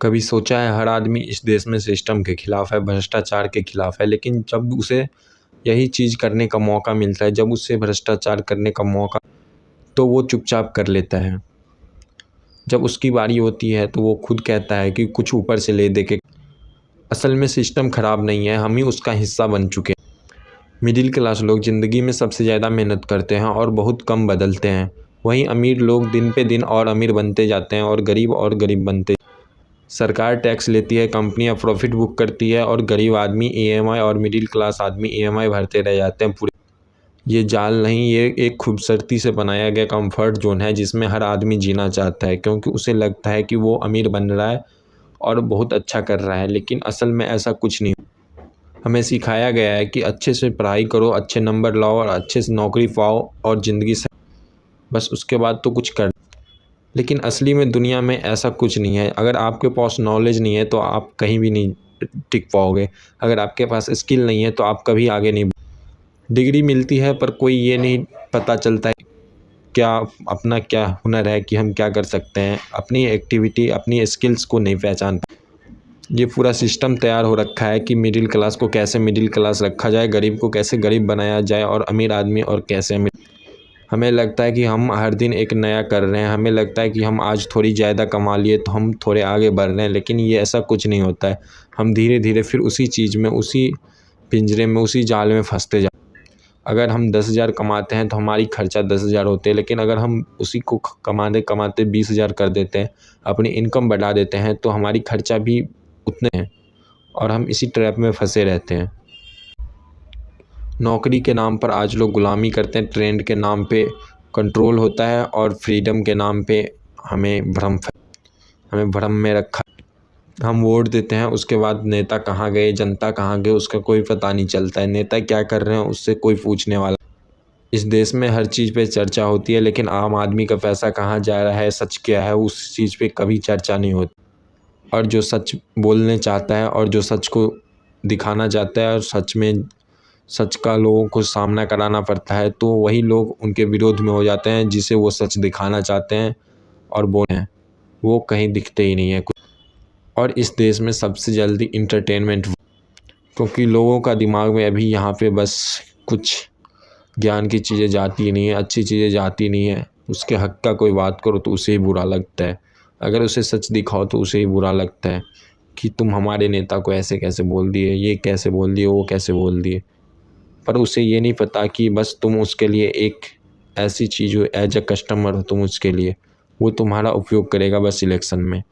कभी सोचा है हर आदमी इस देश में सिस्टम के खिलाफ है, भ्रष्टाचार के खिलाफ है, लेकिन जब उसे यही चीज़ करने का मौका मिलता है, जब उससे भ्रष्टाचार करने का मौका, तो वो चुपचाप कर लेता है। जब उसकी बारी होती है तो वो खुद कहता है कि कुछ ऊपर से ले दे के। असल में सिस्टम ख़राब नहीं है, हम ही उसका हिस्सा बन चुके हैं। मिडिल क्लास लोग ज़िंदगी में सबसे ज़्यादा मेहनत करते हैं और बहुत कम बदलते हैं। वहीं अमीर लोग दिन पे दिन और अमीर बनते जाते हैं और गरीब बनते। सरकार टैक्स लेती है, कंपनियां प्रॉफिट बुक करती है और गरीब आदमी ईएमआई और मिडिल क्लास आदमी ईएमआई भरते रह जाते हैं पूरे। ये जाल नहीं, ये एक खूबसूरती से बनाया गया कंफर्ट जोन है जिसमें हर आदमी जीना चाहता है, क्योंकि उसे लगता है कि वो अमीर बन रहा है और बहुत अच्छा कर रहा है। लेकिन असल में ऐसा कुछ नहीं। हमें सिखाया गया है कि अच्छे से पढ़ाई करो, अच्छे नंबर लाओ और अच्छे से नौकरी पाओ और ज़िंदगी से बस उसके बाद तो कुछ कर। लेकिन असली में दुनिया में ऐसा कुछ नहीं है। अगर आपके पास नॉलेज नहीं है तो आप कहीं भी नहीं टिक पाओगे। अगर आपके पास स्किल नहीं है तो आप कभी आगे नहीं। डिग्री मिलती है पर कोई ये नहीं पता चलता है क्या अपना क्या हुनर है, कि हम क्या कर सकते हैं। अपनी एक्टिविटी, अपनी स्किल्स को नहीं पहचान। ये पूरा सिस्टम तैयार हो रखा है कि मिडिल क्लास को कैसे मिडिल क्लास रखा जाए, गरीब को कैसे गरीब बनाया जाए और अमीर आदमी और कैसे अमीर। हमें लगता है कि हम हर दिन एक नया कर रहे हैं, हमें लगता है कि हम आज थोड़ी ज़्यादा कमा लिए तो हम थोड़े आगे बढ़ रहे हैं, लेकिन ये ऐसा कुछ नहीं होता है। हम धीरे धीरे फिर उसी चीज़ में, उसी पिंजरे में, उसी जाल में फंसते जा। अगर हम 10,000 कमाते हैं तो हमारी खर्चा 10,000 होते हैं, लेकिन अगर हम उसी को कमाते कमाते 20,000 कर देते हैं, अपनी इनकम बढ़ा देते हैं, तो हमारी खर्चा भी उतने हैं और हम इसी ट्रैप में फंसे रहते हैं। नौकरी के नाम पर आज लोग गुलामी करते हैं, ट्रेंड के नाम पे कंट्रोल होता है और फ्रीडम के नाम पे हमें भ्रम में रखा। हम वोट देते हैं, उसके बाद नेता कहाँ गए, जनता कहाँ गए, उसका कोई पता नहीं चलता है। नेता क्या कर रहे हैं उससे कोई पूछने वाला। इस देश में हर चीज़ पे चर्चा होती है, लेकिन आम आदमी का पैसा कहाँ जा रहा है, सच क्या है, उस चीज़ पे कभी चर्चा नहीं होती। और जो सच बोलने चाहता है और जो सच को दिखाना चाहता है और सच का लोगों को सामना कराना पड़ता है, तो वही लोग उनके विरोध में हो जाते हैं जिसे वो सच दिखाना चाहते हैं और बोलते हैं, वो कहीं दिखते ही नहीं है कुछ। और इस देश में सबसे जल्दी इंटरटेनमेंट, क्योंकि लोगों का दिमाग में अभी यहाँ पे बस कुछ ज्ञान की चीज़ें जाती नहीं है, अच्छी चीज़ें जाती नहीं है। उसके हक का कोई बात करो तो उसे ही बुरा लगता है, अगर उसे सच दिखाओ तो उसे ही बुरा लगता है कि तुम हमारे नेता को ऐसे कैसे बोल दिए, ये कैसे बोल दिए, वो कैसे बोल दिए। पर उसे ये नहीं पता कि बस तुम उसके लिए एक ऐसी चीज़ हो, एज अ कस्टमर हो तुम उसके लिए, वो तुम्हारा उपयोग करेगा बस इलेक्शन में।